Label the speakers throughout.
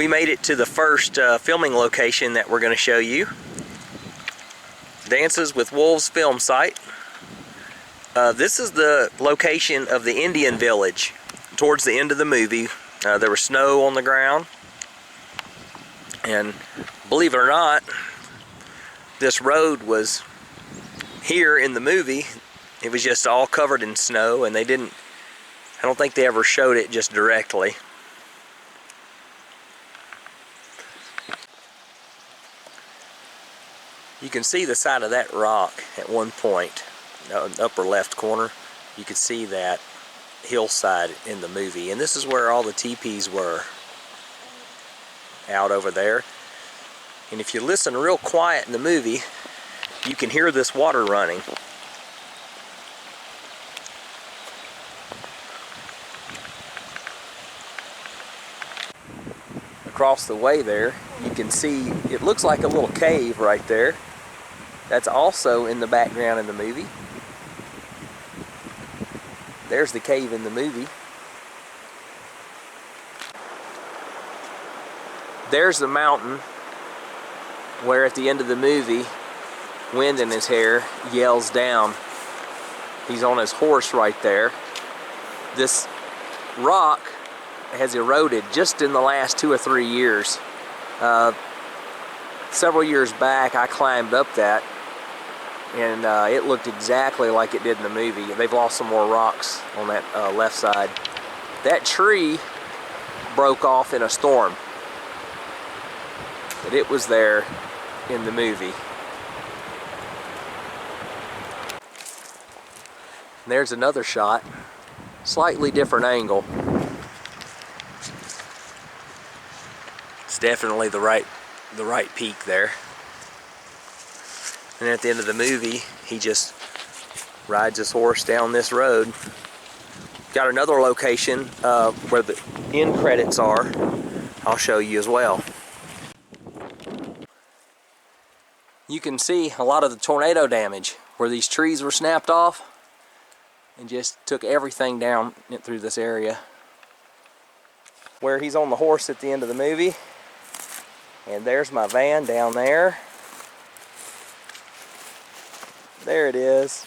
Speaker 1: We made it to the first filming location that we're going to show you. Dances with Wolves film site. This is the location of the Indian village towards the end of the movie. There was snow on the ground, and believe it or not, this road was here in the movie. It was just all covered in snow, and I don't think they ever showed it just directly. You can see the side of that rock at one point, upper left corner. You could see that hillside in the movie, and this is where all the teepees were, out over there. And if you listen real quiet in the movie, you can hear this water running. Across the way there, you can see, it looks like a little cave right there. That's also in the background in the movie. There's the cave in the movie. There's the mountain where at the end of the movie, Wind in His Hair yells down. He's on his horse right there. This rock has eroded just in the last 2 or 3 years. Several years back, I climbed up that, and it looked exactly like it did in the movie. They've lost some more rocks on that left side. That tree broke off in a storm, but it was there in the movie. There's another shot, slightly different angle. It's definitely the right peak there. And at the end of the movie, he just rides his horse down this road. Got another location where the end credits are. I'll show you as well. You can see a lot of the tornado damage where these trees were snapped off and just took everything down through this area. Where he's on the horse at the end of the movie. And there's my van down there. There it is.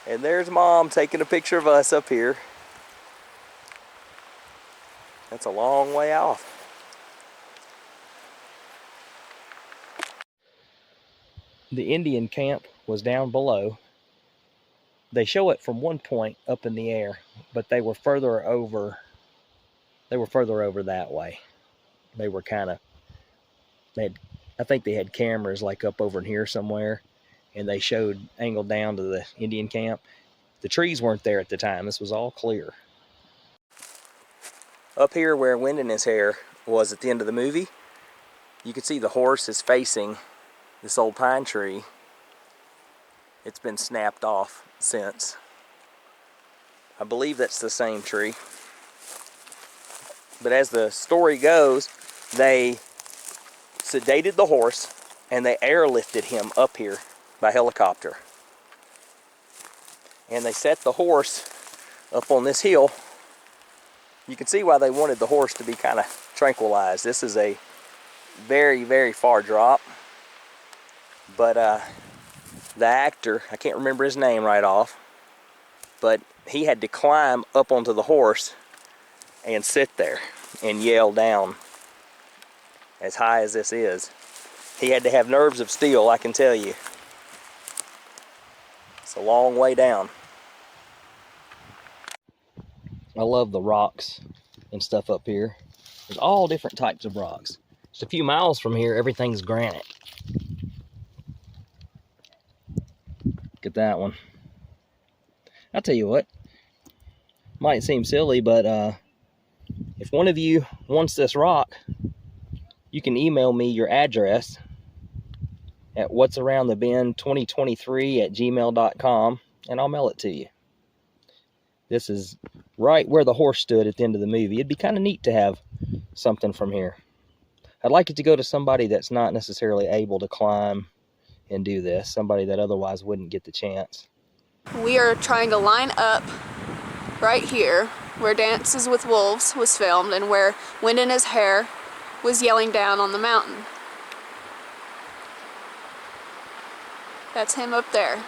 Speaker 1: And there's Mom taking a picture of us up here. That's a long way off. The Indian camp was down below. They show it from one point up in the air, but they were further over. They were further over that way. They were kind of, I think they had cameras like up over in here somewhere, and they showed angled down to the Indian camp. The trees weren't there at the time. This was all clear. Up here where Wind in His Hair was at the end of the movie, you can see the horse is facing this old pine tree. It's been snapped off since. I believe that's the same tree. But as the story goes, they sedated the horse and they airlifted him up here by helicopter. And they set the horse up on this hill. You can see why they wanted the horse to be kind of tranquilized. This is a very, very far drop. But the actor, I can't remember his name right off, but he had to climb up onto the horse and sit there and yell down as high as this is. He had to have nerves of steel, I can tell you. It's a long way down. I love the rocks and stuff up here. There's all different types of rocks. Just a few miles from here, everything's granite. Look at that one. I'll tell you what, might seem silly, but if one of you wants this rock, you can email me your address at whatsaroundthebend2023@gmail.com, and I'll mail it to you. This is right where the horse stood at the end of the movie. It'd be kind of neat to have something from here. I'd like it to go to somebody that's not necessarily able to climb and do this, somebody that otherwise wouldn't get the chance.
Speaker 2: We are trying to line up right here where Dances with Wolves was filmed and where Wind in His Hair was yelling down on the mountain. That's him up there.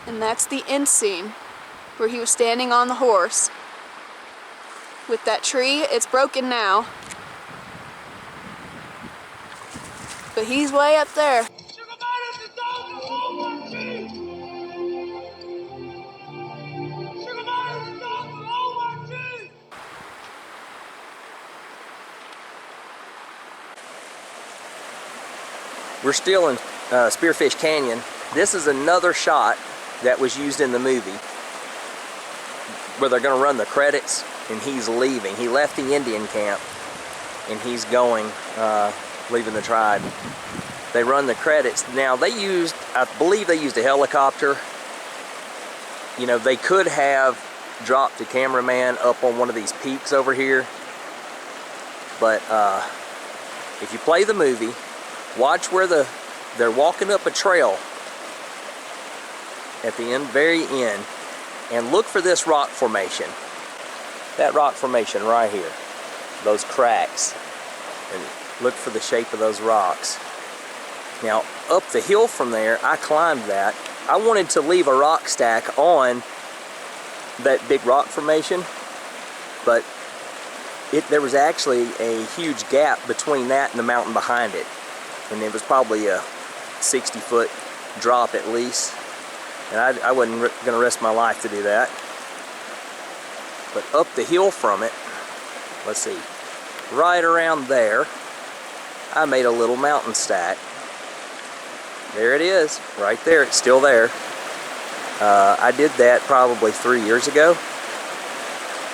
Speaker 2: And that's the end scene where he was standing on the horse with that tree. It's broken now, but he's way up there.
Speaker 1: We're still in Spearfish Canyon. This is another shot that was used in the movie where they're going to run the credits and he's leaving. He left the Indian camp and he's going, leaving the tribe. They run the credits. Now they used, I believe they used a helicopter. You know, they could have dropped a cameraman up on one of these peaks over here. But if you play the movie, watch where they're walking up a trail at the end, very end, and look for this rock formation. That rock formation right here, those cracks, and look for the shape of those rocks. Now, up the hill from there, I climbed that. I wanted to leave a rock stack on that big rock formation, but there was actually a huge gap between that and the mountain behind it. And it was probably a 60-foot drop at least. And I wasn't going to risk my life to do that. But up the hill from it, let's see, right around there, I made a little mountain stack. There it is, right there, it's still there. I did that probably 3 years ago.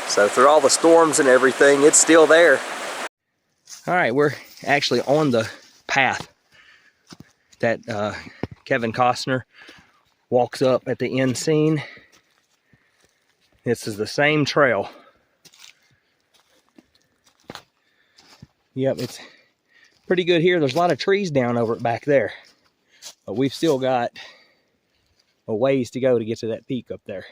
Speaker 1: So through all the storms and everything, it's still there. All right, we're actually on the path that Kevin Costner walks up at the end scene. This is the same trail. Yep, it's pretty good here. There's a lot of trees down over it back there, but we've still got a ways to go to get to that peak up there.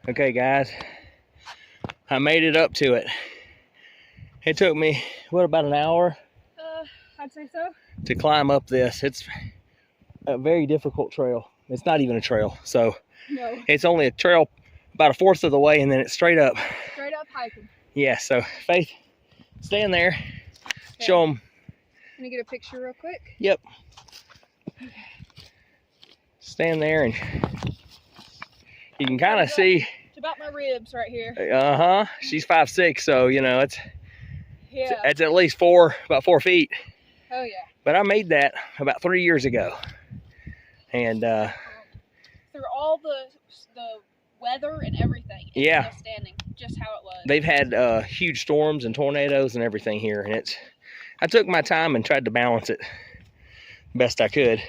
Speaker 1: Okay guys, I made it up to it. It took me, what, about an hour?
Speaker 2: I'd say so.
Speaker 1: To climb up this. It's a very difficult trail. It's not even a trail, so
Speaker 2: no.
Speaker 1: It's only a trail about a fourth of the way, and then it's straight up.
Speaker 2: Straight up hiking.
Speaker 1: Yeah, so Faith, stand there. Okay. Show them.
Speaker 2: Can you get a picture real quick?
Speaker 1: Yep. Stand there and you can kind of see.
Speaker 2: It's about my ribs right here.
Speaker 1: Uh-huh. She's 5'6", so you know it's at least about 4 feet.
Speaker 2: Oh yeah.
Speaker 1: But I made that about 3 years ago. And
Speaker 2: through all the weather and everything.
Speaker 1: Yeah.
Speaker 2: Still standing just how it was.
Speaker 1: They've had huge storms and tornadoes and everything here, and I took my time and tried to balance it best I could.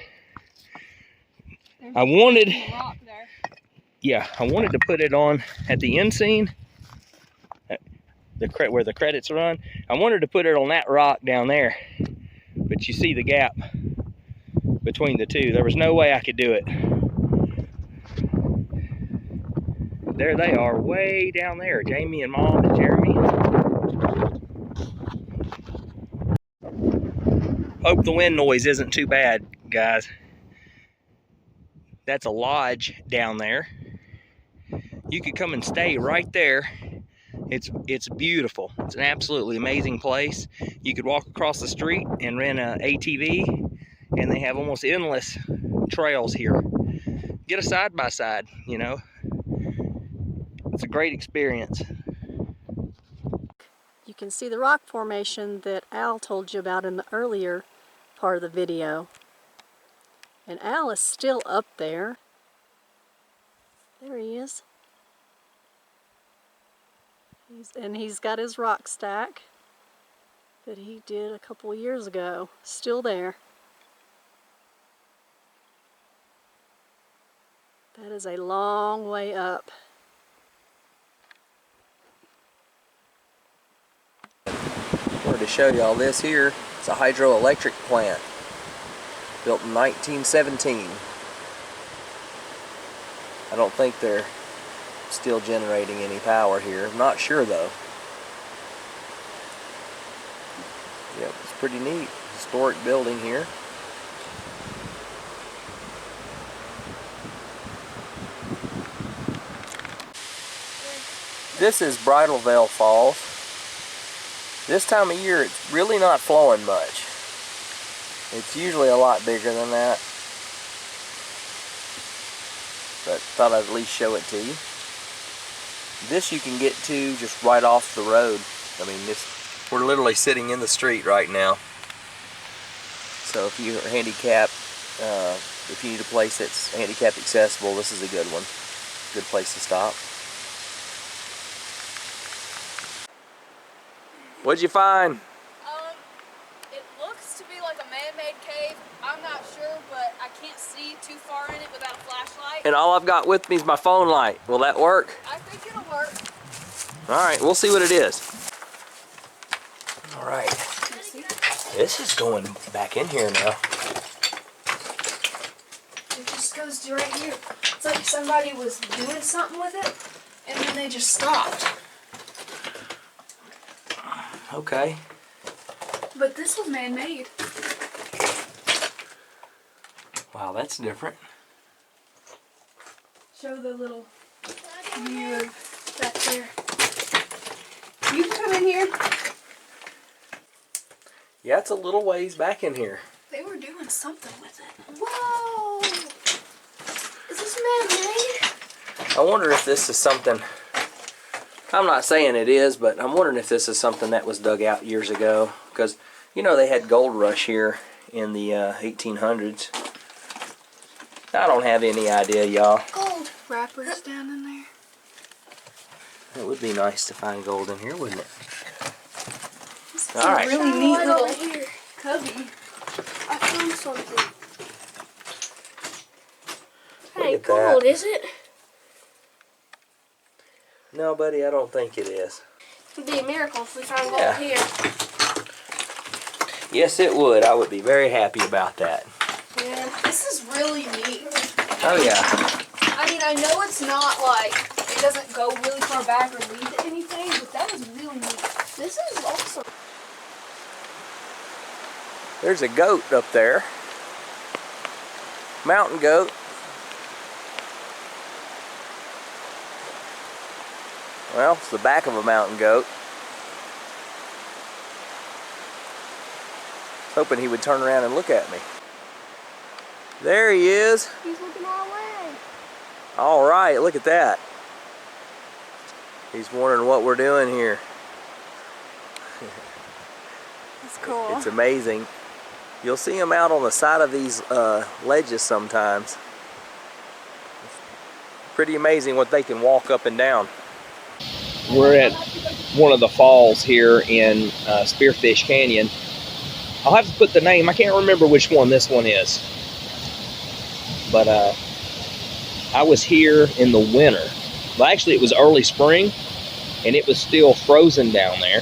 Speaker 1: I wanted to put it on at the end scene, where the credits run. I wanted to put it on that rock down there, but you see the gap between the two. There was no way I could do it. There they are, way down there, Jamie and Mom and Jeremy. Hope the wind noise isn't too bad, guys. That's a lodge down there. You could come and stay right there. It's beautiful. It's an absolutely amazing place. You could walk across the street and rent an ATV, and they have almost endless trails here. Get a side-by-side, you know. It's a great experience.
Speaker 3: You can see the rock formation that Al told you about in the earlier part of the video. And Al is still up there. There he is. He's got his rock stack that he did a couple years ago. Still there. That is a long way up.
Speaker 1: I wanted to show you all this here. It's a hydroelectric plant built in 1917. I don't think they're still generating any power here. I'm not sure though. Yep, it's pretty neat. Historic building here. This is Bridal Veil Falls. This time of year it's really not flowing much. It's usually a lot bigger than that. But thought I'd at least show it to you. This you can get to just right off the road. I mean, we're literally sitting in the street right now. So if you're handicapped, if you need a place that's handicap accessible, this is a good one. Good place to stop. What'd you find?
Speaker 2: It looks to be like a man-made cave. I'm not sure, but I can't see too far in it without a flashlight.
Speaker 1: And all I've got with me is my phone light. Will that work?
Speaker 2: I think it'll work.
Speaker 1: Alright, we'll see what it is. Alright. This is going back in here now.
Speaker 2: It just goes to right here. It's like somebody was doing something with it, and then they just stopped.
Speaker 1: Okay.
Speaker 2: But this was man-made.
Speaker 1: Wow, that's different.
Speaker 2: Show the little view back there. You can come in here.
Speaker 1: Yeah, it's a little ways back in here.
Speaker 2: They were doing something with it. Whoa! Is this man-made?
Speaker 1: I wonder if this is something, I'm not saying it is, but I'm wondering if this is something that was dug out years ago. Because, you know, they had gold rush here in the 1800s. I don't have any idea, y'all.
Speaker 2: Gold wrappers down in there.
Speaker 1: It would be nice to find gold in here, wouldn't it?
Speaker 2: This is
Speaker 1: All right.
Speaker 2: a really neat little
Speaker 4: here.
Speaker 2: cubby.
Speaker 4: I found something.
Speaker 1: Look
Speaker 4: Hey,
Speaker 1: at
Speaker 4: gold,
Speaker 1: that.
Speaker 4: is it?
Speaker 1: No, buddy, I don't think it is.
Speaker 4: It'd be a miracle if we found gold
Speaker 1: Yeah.
Speaker 4: here.
Speaker 1: Yes, it would. I would be very happy about that.
Speaker 4: Yeah.
Speaker 2: This is really neat.
Speaker 1: Oh, yeah.
Speaker 2: I mean, I know it's not like, it doesn't go really far back or lead to anything, but that was really neat.
Speaker 4: This is awesome.
Speaker 1: There's a goat up there. Mountain goat. Well, it's the back of a mountain goat. Hoping he would turn around and look at me. There he is.
Speaker 4: He's looking our way.
Speaker 1: All right, look at that. He's wondering what we're doing here.
Speaker 2: That's cool.
Speaker 1: It's amazing. You'll see him out on the side of these ledges sometimes. It's pretty amazing what they can walk up and down. We're at one of the falls here in Spearfish Canyon. I'll have to put the name, I can't remember which one this one is. But I was here in the winter. Well, actually it was early spring and it was still frozen down there.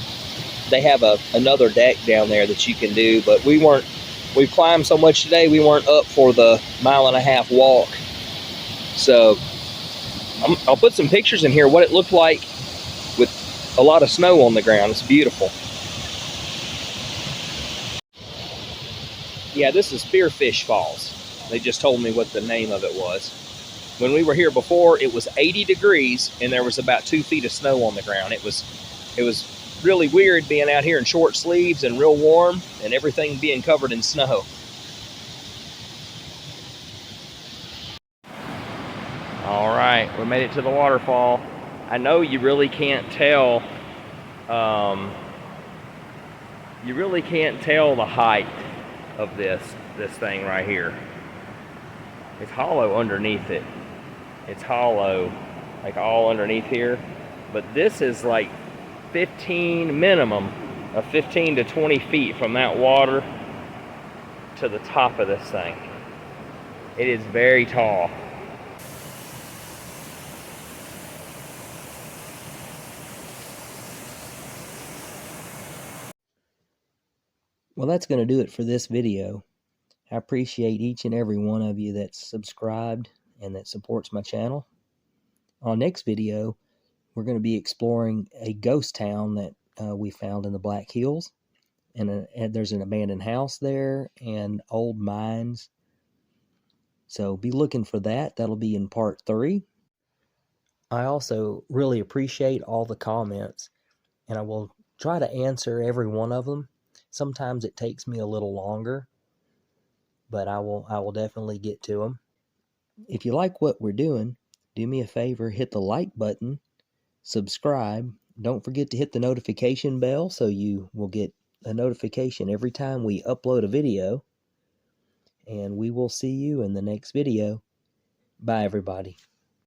Speaker 1: They have another deck down there that you can do, but we've climbed so much today we weren't up for the 1.5 mile walk. So I'll put some pictures in here what it looked like with a lot of snow on the ground. It's beautiful. Yeah, this is Spearfish Falls. They just told me what the name of it was. When we were here before, it was 80 degrees and there was about 2 feet of snow on the ground. It was really weird being out here in short sleeves and real warm and everything being covered in snow. All right, we made it to the waterfall. I know you really can't tell the height of this thing right here. It's hollow underneath it. It's hollow, like all underneath here. But this is like 15 minimum of 15 to 20 feet from that water to the top of this thing. It is very tall. Well, that's going to do it for this video. I appreciate each and every one of you that's subscribed and that supports my channel. On next video, we're going to be exploring a ghost town that we found in the Black Hills. And there's an abandoned house there and old mines. So be looking for that. That'll be in part 3. I also really appreciate all the comments, and I will try to answer every one of them. Sometimes it takes me a little longer, but I will definitely get to them. If you like what we're doing, do me a favor, hit the like button, subscribe. Don't forget to hit the notification bell so you will get a notification every time we upload a video. And we will see you in the next video. Bye, everybody.